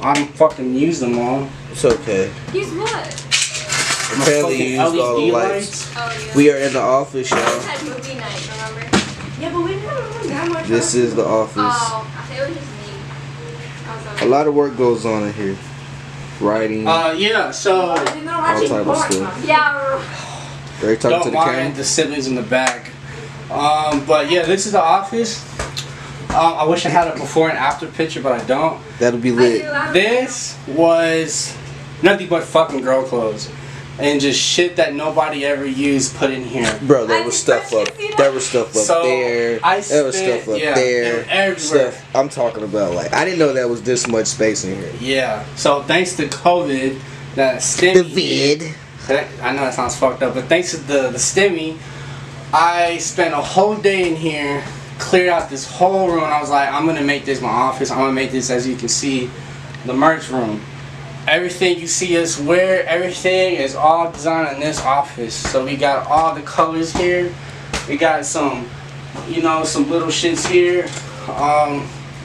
I don't fucking use them all. It's okay. Use what? Apparently you used all the lights. Oh, yeah. We are in the office, y'all. We had movie night, remember? Yeah, but we didn't have that much. This is the office. Oh, I think it was just me. A lot of work goes on in here. Writing. Yeah, so all type of stuff. Yeah. They're talking to the camera. The siblings in the back. But yeah, this is the office. I wish I had a before and after picture, but I don't. That'll be lit. This was nothing but fucking girl clothes. And just shit that nobody ever used put in here. Bro, there was stuff up. There was stuff up there. There was stuff up there. Everywhere. Stuff I'm talking about. Like, I didn't know there was this much space in here. Yeah. So thanks to COVID, that stimmy. The vid. I know that sounds fucked up, but thanks to the stimmy, I spent a whole day in here, cleared out this whole room. I was like, I'm gonna make this my office. I'm gonna make this, as you can see, the merch room. Everything you see us wear, everything is all designed in this office. So we got all the colors here. We got some, you know, some little shits here.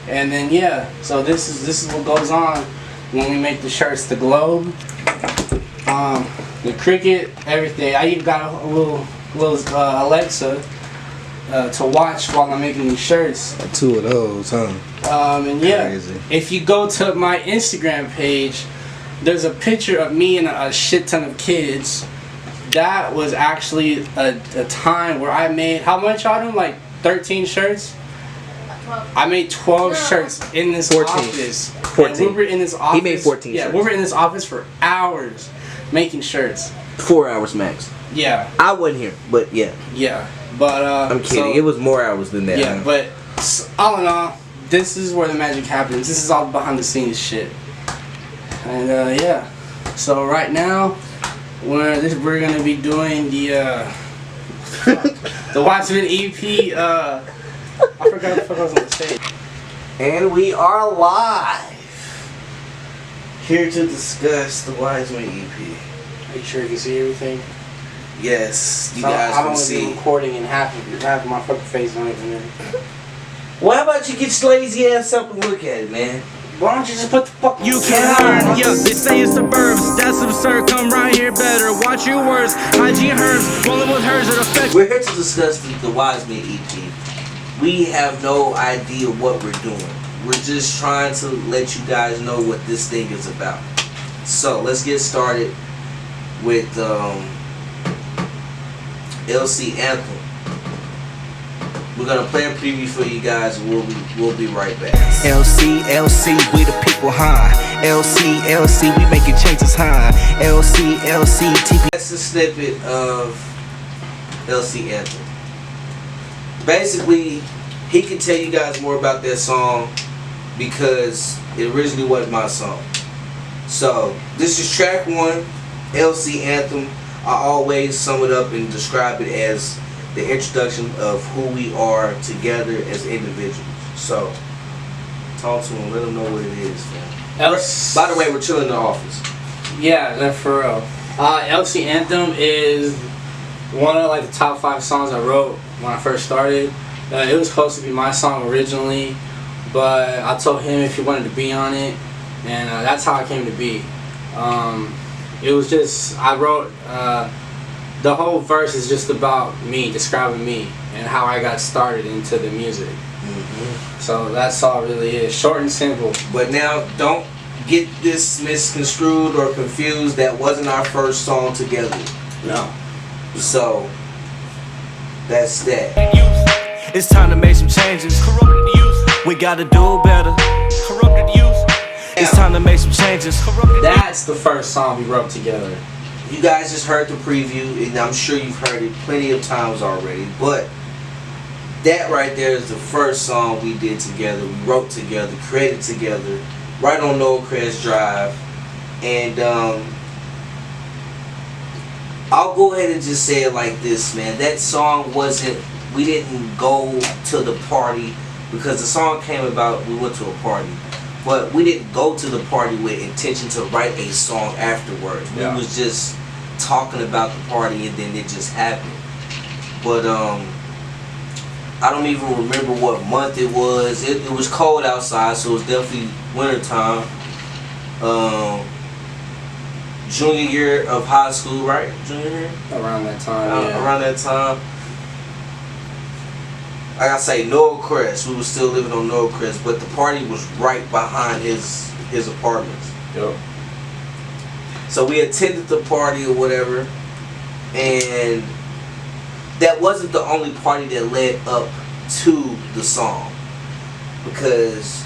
And then yeah, so this is what goes on when we make the shirts. The globe, the cricket, everything. I even got a little Alexa to watch while I'm making these shirts. 2 of those, huh? And yeah, crazy. If you go to my Instagram page, there's a picture of me and a shit ton of kids. That was actually a time where I made, how much, Autumn? Like 13 shirts? 12. I made 12 shirts in this 14. office. 14. And we were in this office. He made 14 shirts. We were in this office for hours making shirts. 4 hours max. Yeah. I wasn't here, but yeah. Yeah. But I'm kidding. It was more hours than that. Yeah, huh? but all in all, this is where the magic happens. This is all behind the scenes shit. And yeah, so right now we're gonna be doing the Watchmen EP. I forgot what the fuck I was gonna say. And we are live here to discuss the Wiseman EP. Are you sure you can see everything? Yes, you guys can see. I'm recording in half of my fucking face on it. Well, how about you get your lazy ass up and look at it, man? Why don't you just put the fuck? You can learn, yeah, they say it's the verbs. That's absurd, come right here better. Watch your words, hygiene herbs, rolling with hers that affect. We're here to discuss the Wiseman EP. We have no idea what we're doing. We're just trying to let you guys know what this thing is about. So, let's get started with LC Anthem. We're gonna play a preview for you guys, and we'll be right back. LC, we the people high. LC, we making changes high. LC, TV. That's a snippet of LC Anthem. Basically, he can tell you guys more about that song because it originally wasn't my song. So, this is track 1, LC Anthem. I always sum it up and describe it as the introduction of who we are together as individuals. So, talk to them, let them know what it is, man. By the way, we're chilling in the office. Yeah, that's for real. LC Anthem is one of like the top 5 songs I wrote when I first started. It was supposed to be my song originally, but I told him if he wanted to be on it, and that's how it came to be. It was just, I wrote, the whole verse is just about me, describing me, and how I got started into the music. So that's all it really is, short and simple. But now, don't get this misconstrued or confused. That wasn't our first song together. No. So, that's that. It's time to make some changes. Corrupted youth. We gotta do better. Corrupted youth. It's time to make some changes. That's the first song we wrote together. You guys just heard the preview, and I'm sure you've heard it plenty of times already, but that right there is the first song we did together. We wrote together, created together, right on Noel Crest Drive. And I'll go ahead and just say it like this, man. That song we didn't go to the party because the song came about, we went to a party. But we didn't go to the party with intention to write a song afterwards. Yeah. We was just talking about the party, and then it just happened. But I don't even remember what month it was. It was cold outside, so it was definitely winter time. Junior year of high school, right? Junior year? Around that time, yeah. Around that time. Like I say, Noel Crest. We were still living on Noel Crest, but the party was right behind his apartments. Yep. So we attended the party or whatever, and that wasn't the only party that led up to the song, because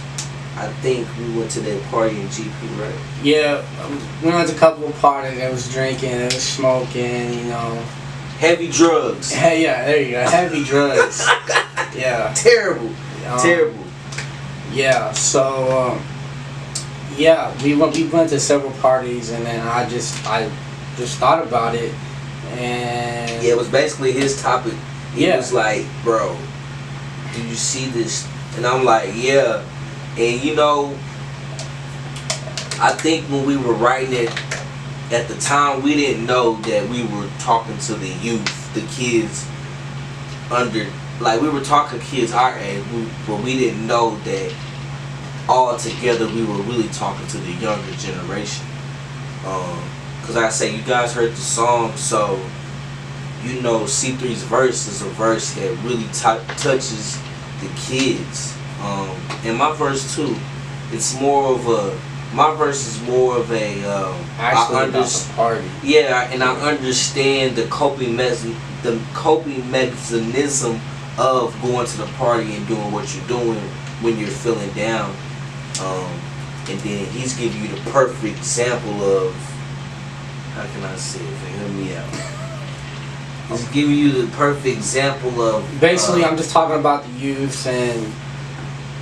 I think we went to that party in GP, right? Yeah, we went to a couple of parties. It was drinking, it was smoking, you know. Heavy drugs. Hey, yeah, there you go. Heavy drugs. Yeah. Terrible. Terrible. Yeah. So, yeah, we went to several parties, and then I just thought about it, and yeah, it was basically his topic. He Yeah. was like, "Bro, do you see this?" And I'm like, "Yeah." And you know, I think when we were writing it at the time, we didn't know that we were talking to the youth, the kids under, like we were talking kids our age, but we didn't know that all together we were really talking to the younger generation. Cause like I say, you guys heard the song, so you know C3's verse is a verse that really touches the kids. And my verse too, it's more of a, my verse is more of a, actually about the party. Yeah, and I understand the coping mechanism of going to the party and doing what you're doing when you're feeling down. And then he's giving you the perfect example of, how can I say it? Hear me out. He's giving you the perfect example of. Basically, I'm just talking about the youth, and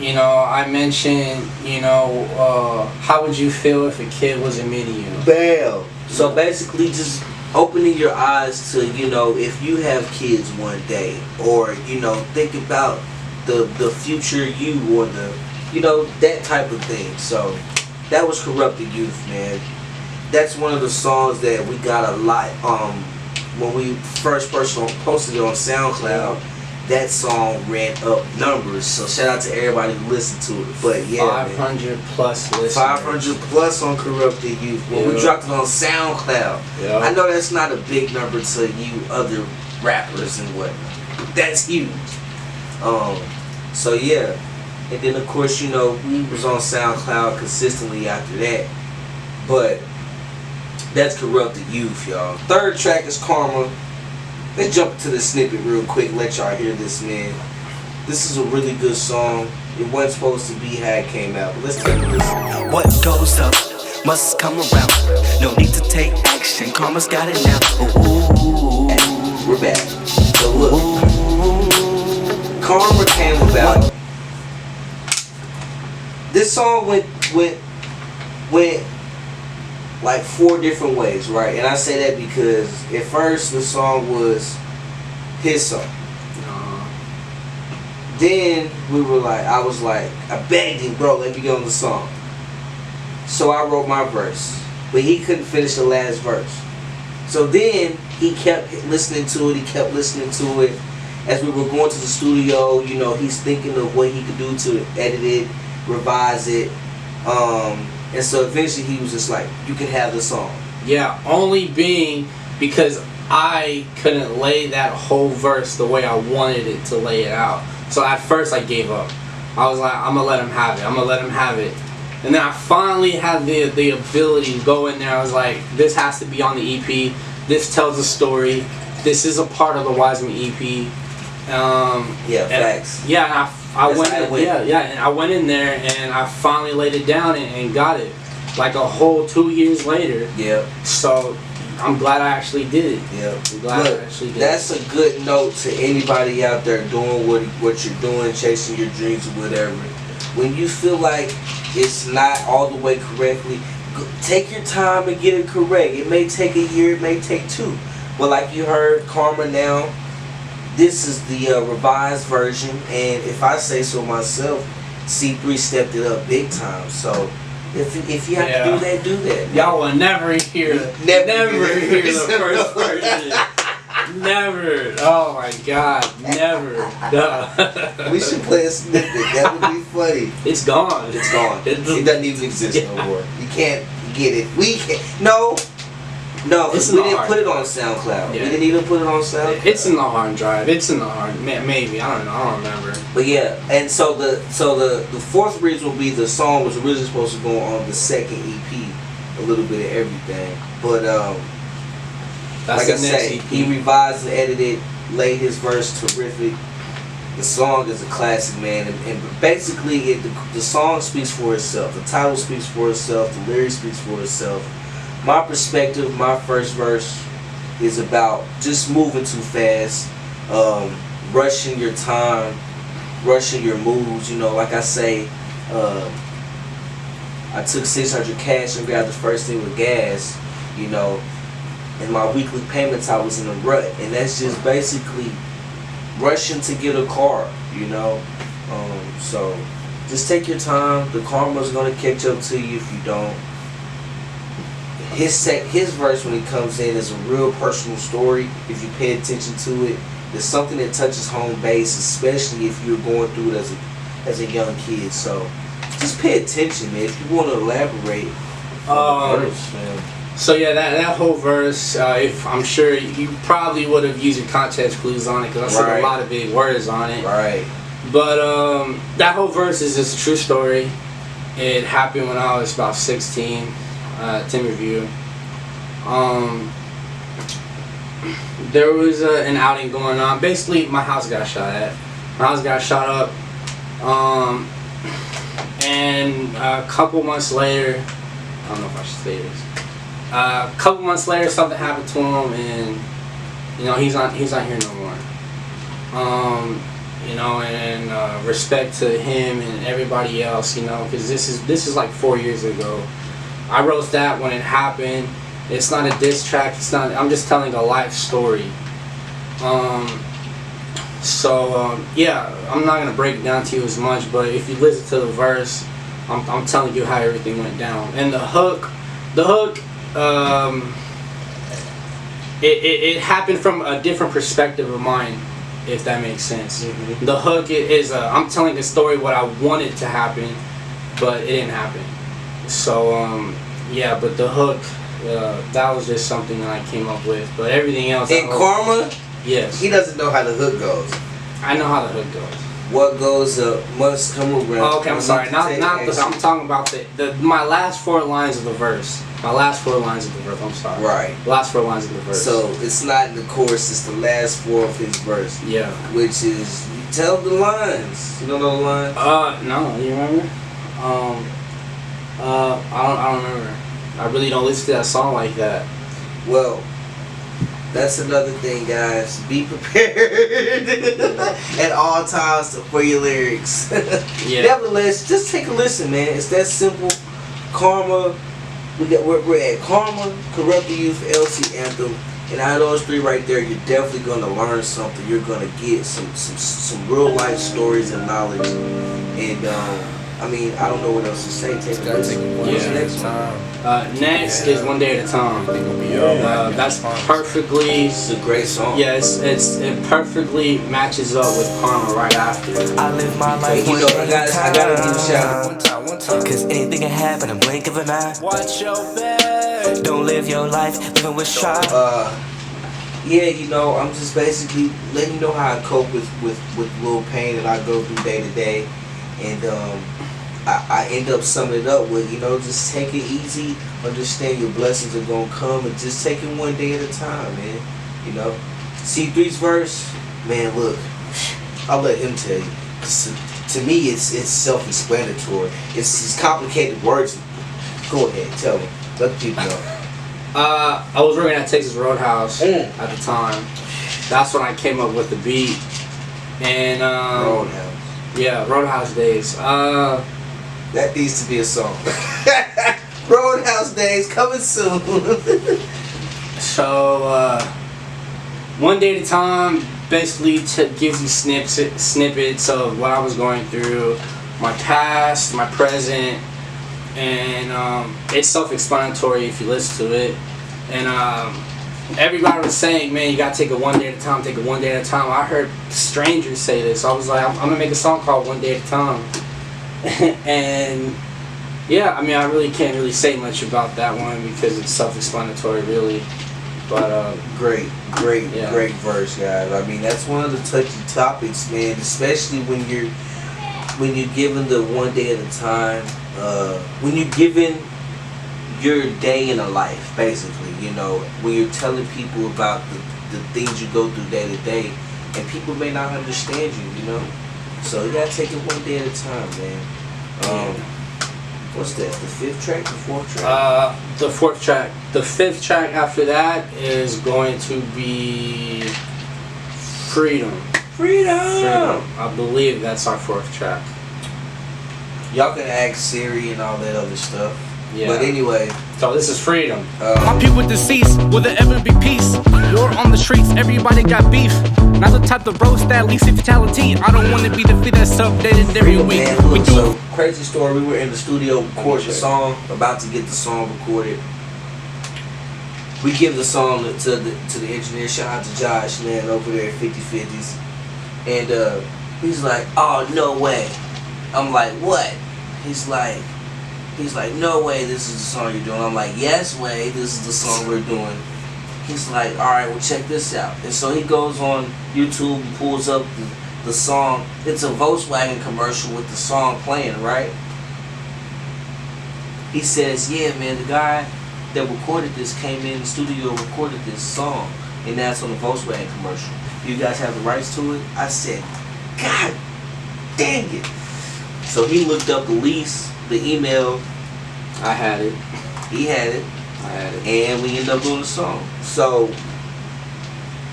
you know, I mentioned, you know, how would you feel if a kid wasn't meeting you? Bam. So basically, just opening your eyes to, you know, if you have kids one day, or you know, think about the future you, or the, you know, that type of thing. So that was Corrupted Youth, man. That's one of the songs that we got a lot. When we first posted it on SoundCloud, that song ran up numbers. So shout out to everybody who listened to it. But yeah, 500 plus listeners. 500 plus on Corrupted Youth. When we dropped it on SoundCloud, I know that's not a big number to you other rappers and whatnot. That's huge. So yeah. And then of course, you know, we was on SoundCloud consistently after that. But that's Corrupted Youth, y'all. Third track is Karma. Let's jump into the snippet real quick, let y'all hear this, man. This is a really good song. It wasn't supposed to be how it came out, but let's take a listen. What goes up must come around. No need to take action. Karma's got it now. Ooh. And we're back. So look, Karma came about. This song went like 4 different ways, right? And I say that because at first the song was his song. Then we were like, I was like, I begged him, bro, let me get on the song. So I wrote my verse, but he couldn't finish the last verse. So then he kept listening to it, As we were going to the studio, you know, he's thinking of what he could do to edit it, revise it. And so eventually he was just like, you can have the song. Yeah, only being because I couldn't lay that whole verse the way I wanted it to lay it out. So at first I gave up. I was like, I'm going to let him have it. And then I finally had the ability to go in there. I was like, this has to be on the EP. This tells a story. This is a part of the Wiseman EP. Facts. Yeah, and I went in there and I finally laid it down and got it, like a whole 2 years later. Yeah. So I'm glad I actually did it. Yeah. I'm glad I actually did that's a good note to anybody out there doing what you're doing, chasing your dreams or whatever. When you feel like it's not all the way correctly, take your time and get it correct. It may take a year, it may take 2. But like you heard, Karma now, this is the revised version, and if I say so myself, C3 stepped it up big time. So if you have to do that. Y'all will never hear the first version. Never. Oh my God. Never. No. We should play a snippet. That would be funny. It's gone. It's gone. It doesn't even exist no more. You can't get it. We can't. No. No, we didn't put it on SoundCloud. Yeah. We didn't even put it on SoundCloud. It's in the hard drive. It's in the hard. Maybe I don't know. I don't remember. But yeah, and so the fourth reason will be the song was originally supposed to go on the second EP, a little bit of everything. But That's like I say, EP. he revised and edited, laid his verse terrific. The song is a classic, man, and basically the song speaks for itself. The title speaks for itself. The lyrics speaks for itself. My perspective, my first verse is about just moving too fast, rushing your time, rushing your moves. You know, like I say, I took 600 cash and grabbed the first thing with gas. You know, and my weekly payments, I was in a rut, and that's just basically rushing to get a car. You know, so just take your time. The karma's gonna catch up to you if you don't. His verse when he comes in is a real personal story. If you pay attention to it, it's something that touches home base, especially if you're going through it as a young kid. So just pay attention, man. If you want to elaborate on the verse, man. So yeah, that whole verse, if I'm sure you probably would have used your context clues on it because I said a lot of big words on it. Right. But that whole verse is just a true story. It happened when I was about 16. Timberview. There was an outing going on. Basically, my house got shot at. My house got shot up. And a couple months later, I don't know if I should say this. A couple months later, something happened to him, and you know he's not here no more. You know, and respect to him and everybody else. You know, because this is like 4 years ago. I wrote that when it happened. It's not a diss track. It's not. I'm just telling a life story. Yeah, I'm not gonna break it down to you as much, but if you listen to the verse, I'm telling you how everything went down. And the hook, it happened from a different perspective of mine, if that makes sense. Mm-hmm. The hook is I'm telling the story what I wanted to happen, but it didn't happen. So yeah, but the hook, that was just something that I came up with. But everything else. In Karma, yes, he doesn't know how the hook goes. I know how the hook goes. What goes up must come around. Oh, okay, I'm sorry. Not I'm talking about my last 4 lines of the verse. My last 4 lines of the verse. I'm sorry. Right. Last 4 lines of the verse. So it's not in the chorus. It's the last 4 of his verse. Yeah. Which is you tell the lines. You don't know the lines? No. You remember? I don't remember. I really don't listen to that song like that. Well, that's another thing, guys. Be prepared at all times for your lyrics. Yeah. Nevertheless, just take a listen, man. It's that simple. Karma. We're at Karma, Corrupt the Youth, LC Anthem, and out of those 3 right there, you're definitely gonna learn something. You're gonna get some real life stories and knowledge. And I mean, I don't know what else to say. Take a listen. What's the next one? Next is One Day at a Time. That's perfectly. It's a great song. Yeah, it perfectly matches up with Karma right after. I live my life. You know, I gotta give a shout out. Cause anything can happen in a blink of an eye. Watch your back. Don't live your life living with strife. Yeah, you know, I'm just basically letting you know how I cope with little pain that I go through day to day, and I end up summing it up with, you know, just take it easy, understand your blessings are gonna come, and just take it one day at a time, man. You know, C3's verse, man. Look, I'll let him tell you. To me, it's self-explanatory. It's complicated words. Go ahead, tell me. Let the people know. I was working at Texas Roadhouse at the time. That's when I came up with the beat. And Roadhouse. Yeah, Roadhouse days. That needs to be a song. Roadhouse days coming soon. So One Day at a Time basically gives you snippets of what I was going through, my past, my present, and it's self-explanatory if you listen to it. And everybody was saying, man, you gotta take it one day at a time, take it one day at a time. I heard strangers say this. I was like, I'm gonna make a song called One Day at a Time. And yeah, I mean, I really can't really say much about that one because it's self-explanatory, really. But great verse, guys. I mean, that's one of the touchy topics, man. Especially when you're given the one day at a time. When you're given your day in a life, basically, you know, when you're telling people about the things you go through day to day, and people may not understand you, you know. So you gotta take it one day at a time, man. What's that? The fifth track? The fourth track? The fourth track. The fifth track after that is going to be Freedom. Freedom! I believe that's our fourth track. Y'all can ask Siri and all that other stuff. Yeah. But anyway. So this is Freedom. My people deceased, will there ever be peace? War on the streets, everybody got beef. Not the type to roast that least fatality. I don't want to be the feet that's updated every week. Man, look, so crazy story. We were in the studio recording the song, about to get the song recorded. We give the song to the engineer. Shout out to Josh, man, over there at 50/50s. And he's like, "Oh, no way." I'm like, "What?" He's like, "No way, this is the song you're doing." I'm like, "Yes way, this is the song we're doing." He's like, "Alright, well check this out." And so he goes on YouTube and pulls up the song. It's a Volkswagen commercial with the song playing, right? He says, "Yeah, man, the guy that recorded this came in the studio and recorded this song, and that's on the Volkswagen commercial. You guys have the rights to it?" I said, "God dang it." So he looked up the lease, the email. I had it. He had it. I had it. And we ended up doing the song. So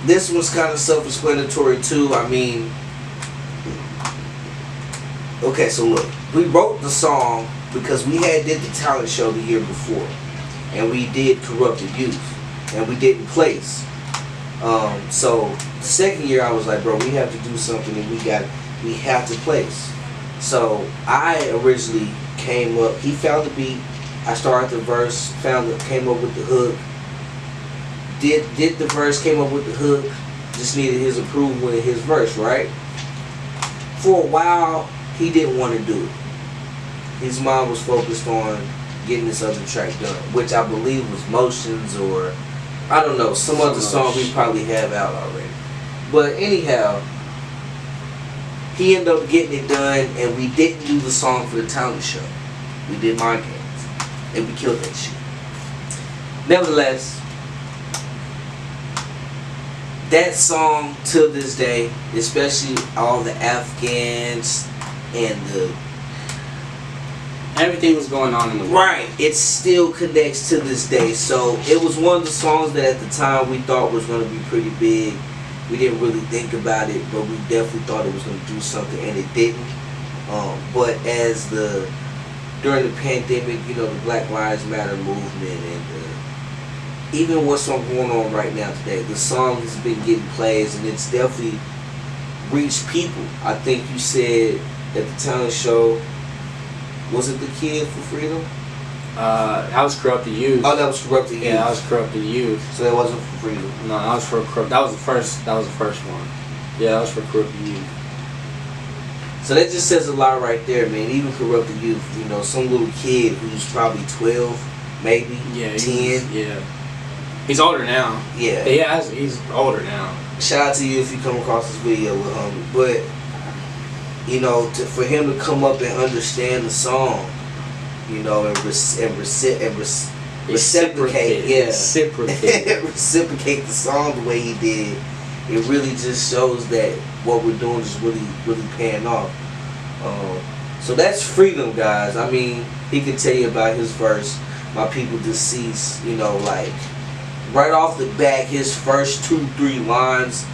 this was kind of self-explanatory too. I mean, okay, so look, we wrote the song because we did the talent show the year before, and we did Corrupted Youth, and we didn't place. So the second year I was like, bro, we have to do something, and we have to place. So I originally came up. He found the beat. I started the verse. Came up with the hook. Did the verse. Came up with the hook. Just needed his approval in his verse, right? For a while, he didn't want to do it. His mind was focused on getting this other track done, which I believe was Motions, or I don't know, some other song we probably have out already. But anyhow, he ended up getting it done, and we didn't do the song for the talent show. We did Mind Games, and we killed that shit. Nevertheless, that song to this day, especially all the Afghans and everything was going on in the world. right, it still connects to this day. So it was one of the songs that at the time we thought was going to be pretty big. We didn't really think about it, but we definitely thought it was going to do something, and it didn't. But as during the pandemic, you know, the Black Lives Matter movement, and even what's going on right now today, the song has been getting plays, and it's definitely reached people. I think you said at the talent show, was it the Kid for Freedom? That was Corrupted Youth. Oh, that was Corrupted Youth. Yeah, that was Corrupted Youth. So that wasn't for Freedom. No, that was for that was the first one. Yeah, that was for Corrupted Youth. So that just says a lot right there, man. Even Corrupted Youth, you know, some little kid who's probably 12, maybe 10. Yeah. He's older now. Yeah. Yeah, he's older now. Shout out to you if you come across this video, little homie. But you know, for him to come up and understand the song, you know, and reciprocate, reciprocate the song the way he did, it really just shows that what we're doing is really, really paying off. So that's Freedom, guys. I mean, he can tell you about his verse, My People Deceased, you know, like, right off the bat, his first 2-3 lines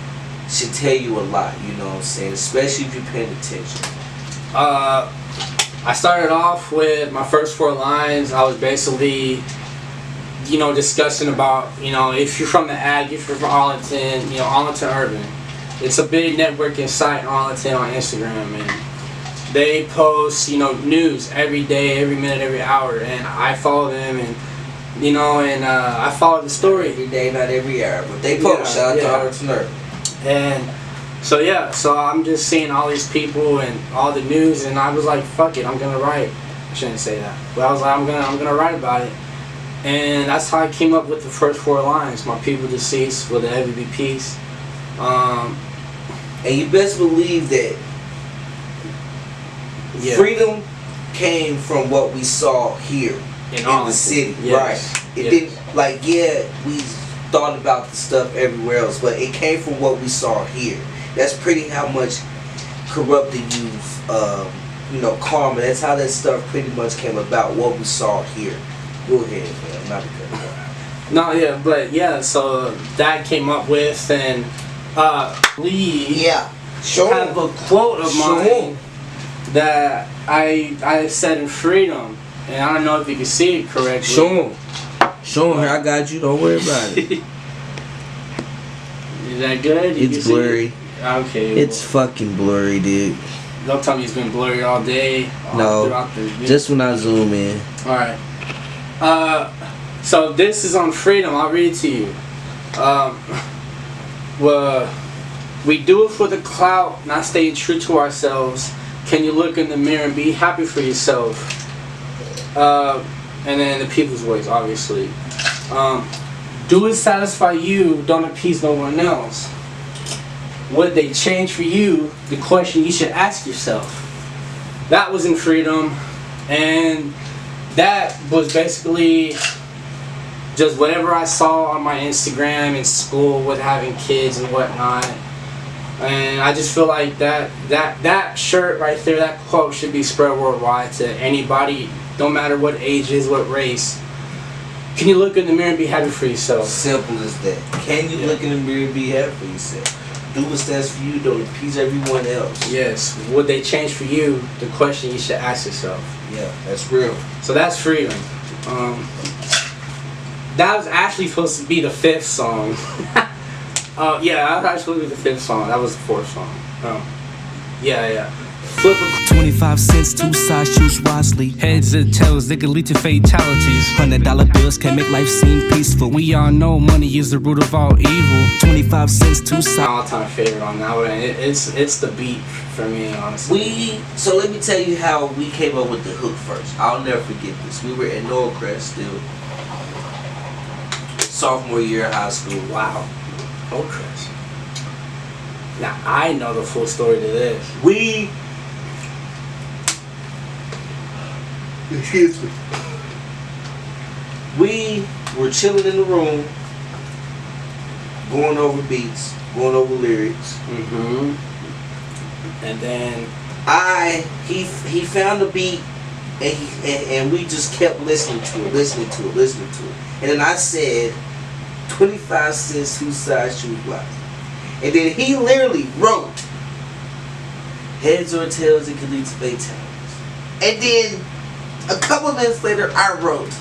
should tell you a lot, you know what I'm saying? Especially if you're paying attention. I started off with my first 4 lines. I was basically, you know, discussing about, you know, if you're from the ag, if you're from Arlington, you know, Arlington Urban. It's a big networking site in Arlington on Instagram, and they post, you know, news every day, every minute, every hour, and I follow them, and You know, and I followed the story. Every day, not every hour. But they post. Shout out to Arnold Nerd. And so I'm just seeing all these people and all the news, and I was like, fuck it, I'm gonna write. I shouldn't say that, but I was like, I'm gonna write about it. And that's how I came up with the first 4 lines. My people deceased, will the ever be peace. And you best believe that freedom came from what we saw here in the city, yes. right? It didn't, like, we thought about the stuff everywhere else, but it came from what we saw here. That's pretty how much corrupted youth, karma. That's how that stuff pretty much came about, what we saw here. Go ahead, man. Not because no, yeah, but yeah, so that came up with, and Lee have a quote of mine that I said in Freedom, and I don't know if you can see it correctly. Show him. I got you. Don't worry about it. Is that good? It's blurry. Okay. It's fucking blurry, dude. Don't tell me it's been blurry all day. No, just when I zoom in. Alright. So this is on Freedom. I'll read it to you. Well, we do it for the clout, not staying true to ourselves. Can you look in the mirror and be happy for yourself? And then the people's voice, obviously. Do it satisfy you, don't appease no one else. Would they change for you? The question you should ask yourself. That was in Freedom, and that was basically just whatever I saw on my Instagram in school with having kids and whatnot. And I just feel like that shirt right there, that quote should be spread worldwide to anybody, no matter what age is, what race. Can you look in the mirror and be happy for yourself? Simple as that. Can you look in the mirror and be happy for yourself? Do what stands for you, don't appease everyone else. Yes. Would they change for you? The question you should ask yourself. Yeah, that's real. So that's Freedom. That was actually supposed to be the 5th song. Yeah, that was actually supposed to be the 5th song. That was the 4th song. Yeah. Flip a 25 cents, 2 sides, choose wisely. Heads and tails, they can lead to fatalities. $100 bills can make life seem peaceful. We all know money is the root of all evil. 25 cents, 2 sides. my all-time favorite on that one. It's the beat for me, honestly. So let me tell you how we came up with the hook first. I'll never forget this. We were at Noelcrest still. Sophomore year of high school. Wow. Noelcrest. Now I know the full story to this. Excuse me. We were chilling in the room, going over beats, going over lyrics. And then he found the beat, and we just kept listening to it. And then I said, 25 cents, 2 sides, choose wisely. And then he literally wrote, heads or tails, it could lead to fatalities. And then a couple minutes later, I wrote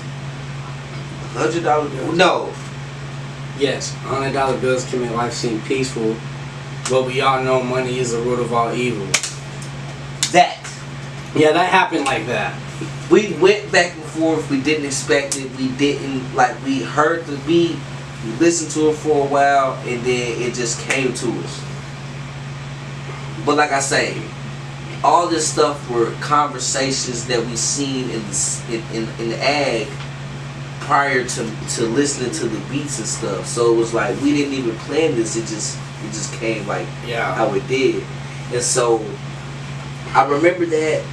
$100 bill. No. yes, $100 bills can make life seem peaceful, but we all know money is the root of all evil. Yeah, that happened like that. We went back and forth. We didn't expect it. We heard the beat. We listened to it for a while, and then it just came to us. But like I say, all this stuff were conversations that we seen in the ag prior to listening to the beats and stuff. So it was like we didn't even plan this. It just came like how it did. And so I remember that.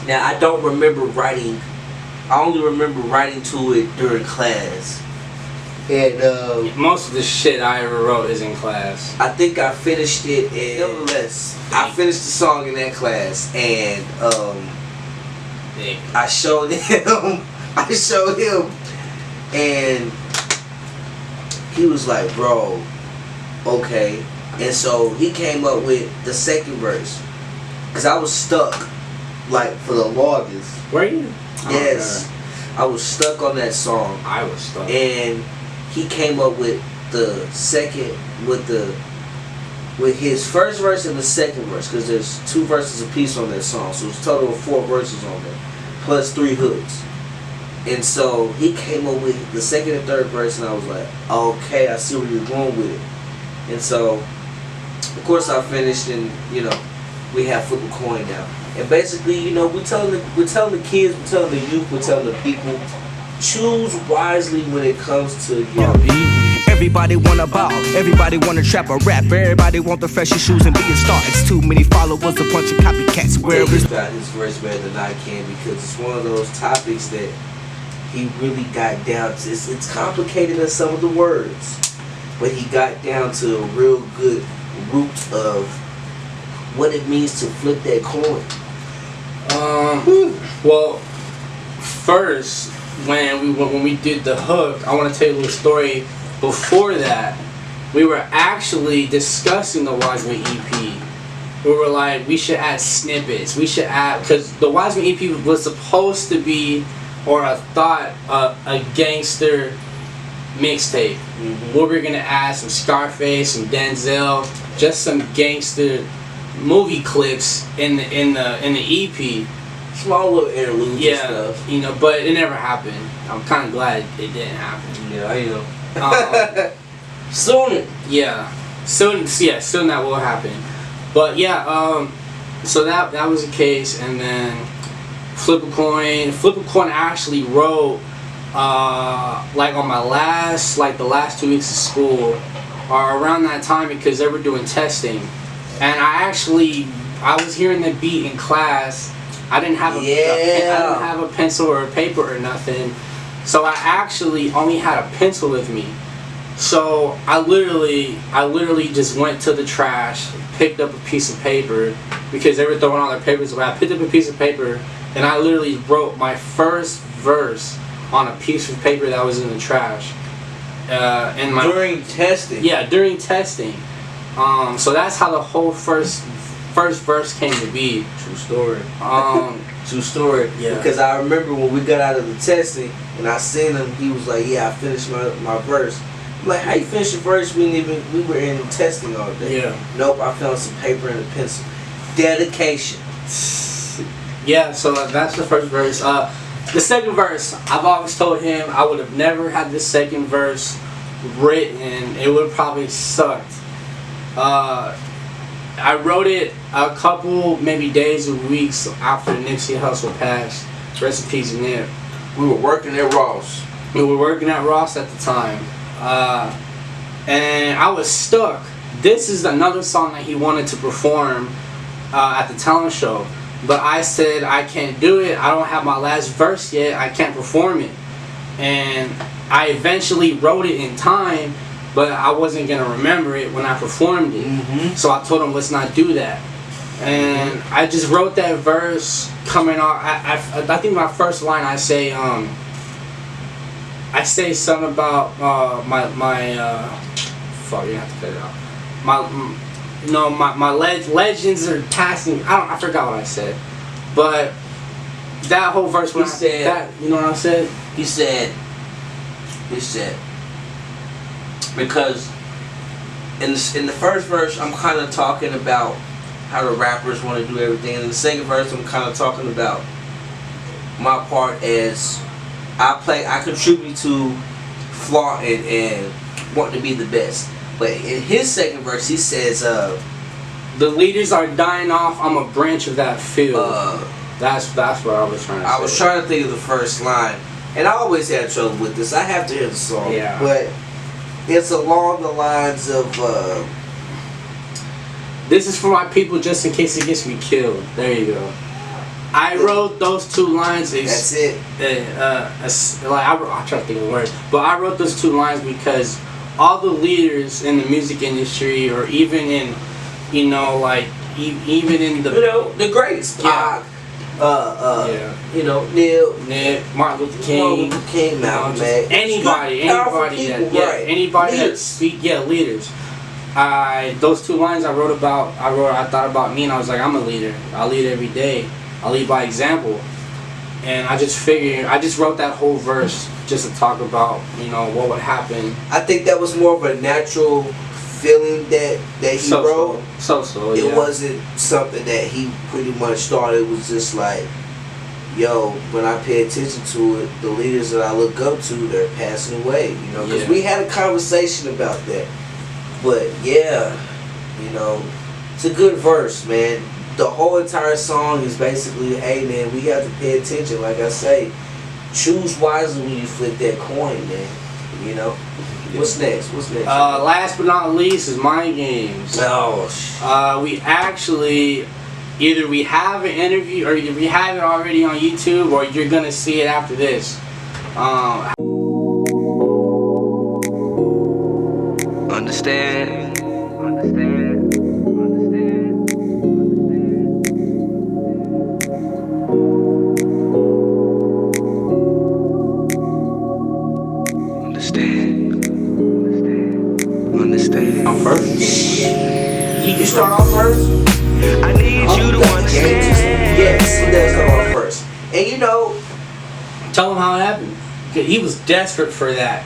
Now I don't remember writing. I only remember writing to it during class. And most of the shit I ever wrote is in class. I think I finished it, and nevertheless, I finished the song in that class, and I showed him, and he was like, bro, okay. And so he came up with the second verse, because I was stuck, like, for the longest. Were you? Yes. I was stuck on that song. I was stuck. And he came up with the second, with his first verse and the second verse, because there's 2 verses apiece on that song, so it's a total of 4 verses on there, plus 3 hooks. And so he came up with the second and third verse, and I was like, okay, I see where you're going with it. And so, of course, I finished, and we have Flip a Coin now. And basically, we're telling the kids, we're telling the youth, we're telling the people, choose wisely when it comes to Everybody wanna ball, everybody wanna trap or rap, everybody want the freshest shoes and be a star. It's too many followers, a bunch of copycats. Where he's got his verse better than I can, because it's one of those topics that he really got down to. It's complicated in some of the words, but he got down to a real good root of what it means to flip that coin. Well, first, when we did the hook, I want to tell you a little story. Before that, we were actually discussing the Wiseman EP. We were like, we should add snippets. We should add, because the Wiseman EP was supposed to be, or I thought, a gangster mixtape. Mm-hmm. Where we're gonna add some Scarface, some Denzel, just some gangster movie clips in the EP. Small little interludes and stuff. But it never happened. I'm kind of glad it didn't happen. Yeah, I know. Soon that will happen. But so that was the case, and then Flip a Coin actually wrote like on my the last 2 weeks of school, or around that time, because they were doing testing, and I was hearing the beat in class. I didn't have a pencil or a paper or nothing. So I actually only had a pencil with me. So I literally just went to the trash, picked up a piece of paper, because they were throwing all their papers away. I picked up a piece of paper, and I literally wrote my first verse on a piece of paper that was in the trash. During testing? Yeah, during testing. So that's how the whole first verse came to be. True story. True story. Yeah. Because I remember when we got out of the testing and I seen him, he was like, "Yeah, I finished my verse." I'm like, "How you finish your verse? We were in testing all day." Yeah. Nope. I found some paper and a pencil. Dedication. Yeah. So that's the first verse. The second verse, I've always told him I would have never had the second verse written. It would have probably sucked. I wrote it a couple, maybe days or weeks after Nipsey Hussle passed. Rest in peace, Nip. We were working at Ross. We were working at Ross at the time. And I was stuck. This is another song that he wanted to perform at the talent show. But I said, I can't do it. I don't have my last verse yet. I can't perform it. And I eventually wrote it in time, but I wasn't going to remember it when I performed it. Mm-hmm. So I told him, let's not do that. And I just wrote that verse coming off. I think my first line, I say something about fuck, you have to cut it out. My legends are passing. I forgot what I said. But that whole verse, when you know what I said? He said, because in the first verse, I'm kind of talking about how the rappers want to do everything. In the second verse, I'm kind of talking about my part as I contribute to flaunting and wanting to be the best. But in his second verse, he says, the leaders are dying off. I'm a branch of that field. That's what I was trying to say. I was trying to think of the first line, and I always had trouble with this. I have to hear the song, but it's along the lines of. This is for my people, just in case it gets me killed. There you go. I wrote those two lines. That's it. I'm trying to think of the words, but I wrote those two lines because all the leaders in the music industry, or even in, even in the the greats, Pac, Nip, Martin Luther King, Malcolm X, anybody that speak, leaders. Those two lines I thought about me, and I was like, I'm a leader. I lead every day. I lead by example. And I just wrote that whole verse just to talk about, what would happen. I think that was more of a natural feeling that he wrote. It wasn't something that he pretty much thought. It was just like, yo, when I pay attention to it, the leaders that I look up to, they're passing away. You know, because we had a conversation about that. But yeah, you know, it's a good verse, man. The whole entire song is basically, hey man, we have to pay attention. Like I say, choose wisely when you flip that coin, man. You know. What's next? Last but not least is Mind Games. We actually, either we have an interview or either we have it already on YouTube or you're gonna see it after this. Understand. First, you start off first. I need you to understand. Yes, he does start off first. And you know, tell him how it happened. He was desperate for that.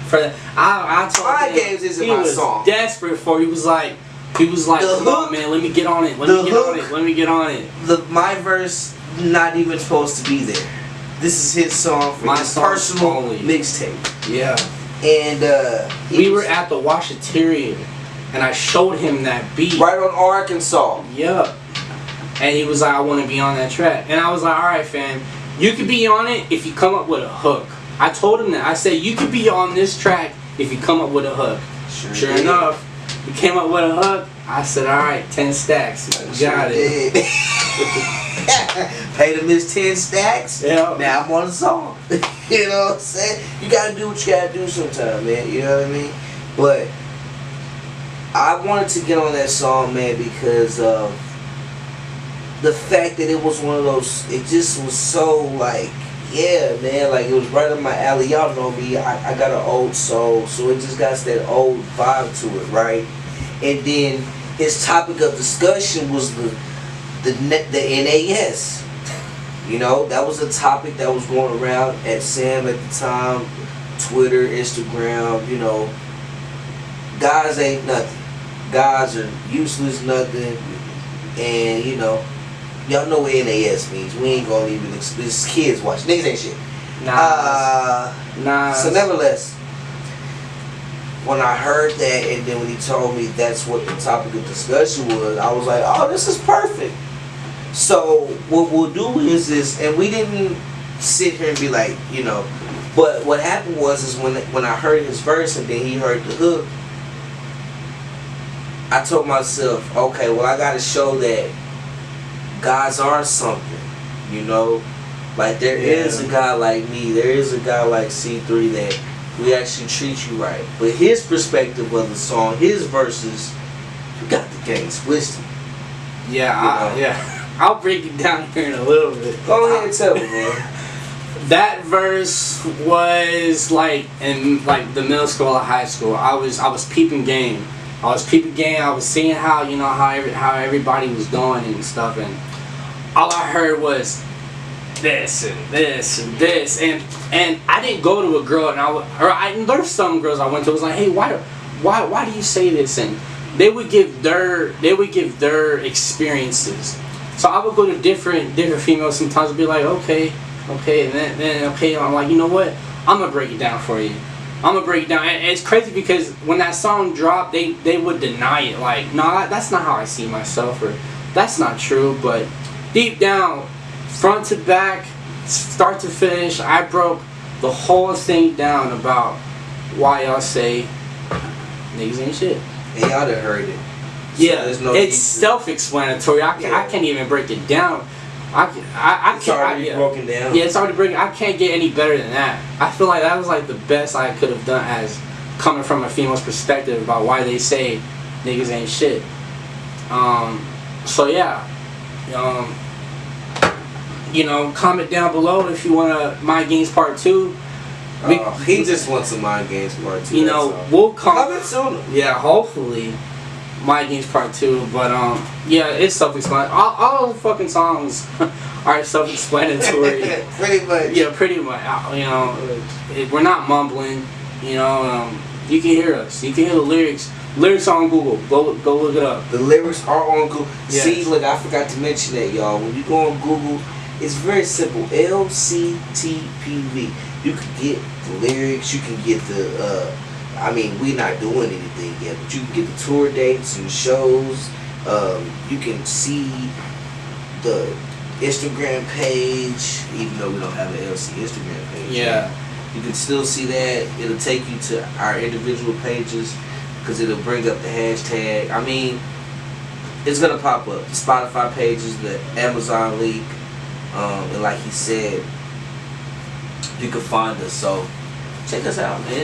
I told Mind him Games isn't he my was song. desperate for. He was like, come on, man, let me get on it. Let me get on it. My verse not even supposed to be there. This is his song for his personal mixtape. Yeah. And we were at the Washateria, and I showed him that beat. Right on Arkansas. Yep. And he was like, I want to be on that track. And I was like, alright fam, you could be on it if you come up with a hook. I told him that. I said, you could be on this track if you come up with a hook. Sure enough, he came up with a hook. I said, alright, 10 stacks. You got it. Paid him his 10 stacks. Yeah. Now I'm on the song. You know what I'm saying? You gotta do what you gotta do sometime, man. You know what I mean? But I wanted to get on that song, man, because of the fact that it was one of those, it just was so like, yeah, man, like it was right up my alley. Y'all know me, I got an old soul, so it just got that old vibe to it, right? And then his topic of discussion was the NAS. You know, that was a topic that was going around at Sam at the time, Twitter, Instagram, you know. Guys ain't nothing. Guys are useless, nothing. And, you know, y'all know what NAS means. We ain't gonna even explain. Kids watch. Niggas ain't shit. Nah. So nevertheless, when I heard that and then when he told me that's what the topic of discussion was, I was like, oh, this is perfect. So what we'll do is this, and we didn't sit here and be like, you know, but what happened was when I heard his verse and then he heard the hook, I told myself, okay, well I gotta show that guys are something, you know, like there is a guy like me, there is a guy like C3 that we actually treat you right. But his perspective of the song, his verses, you got the game twisted. Yeah, I'll break it down here in a little bit. Go ahead and tell me, man. That verse was like in like the middle school or high school. I was peeping game. I was seeing how, you know, how everybody was doing and stuff, and all I heard was this and this and this, and I didn't go to a girl and there's some girls I went to was like, hey, why do you say this? And they would give their experiences. So I would go to different females sometimes and be like, okay, and then I'm like, you know what? I'm gonna break it down for you. I'm gonna break it down. And it's crazy because when that song dropped, they would deny it. Like, nah, that's not how I see myself, or that's not true. But deep down, front to back, start to finish, I broke the whole thing down about why y'all say niggas ain't shit. And y'all done heard it. Yeah, so it's self-explanatory. I can't even break it down. It's already broken down. Yeah, it's already broken. I can't get any better than that. I feel like that was like the best I could have done as coming from a female's perspective about why they say niggas ain't shit. So yeah, you know, comment down below if you want Mind Games Part 2. He just wants some Mind Games Part 2. You know, we'll coming soon. Yeah, hopefully. Mind Games Part 2, but yeah, it's self-explanatory. All the fucking songs are self-explanatory. Pretty much. Yeah, pretty much. You know, we're not mumbling. You know, you can hear us. You can hear the lyrics. Lyrics are on Google. Go look it up. The lyrics are on Google. Yes. See, look, I forgot to mention that, y'all. When you go on Google It's very simple. LCTPV. You can get the lyrics. You can get the. I mean, we're not doing anything yet, but you can get the tour dates and shows. You can see the Instagram page, even though we don't have an LC Instagram page. Yeah. You can still see that. It'll take you to our individual pages because it'll bring up the hashtag. I mean, it's gonna pop up. The Spotify pages, the Amazon link, and like he said, you can find us. So check us out, man.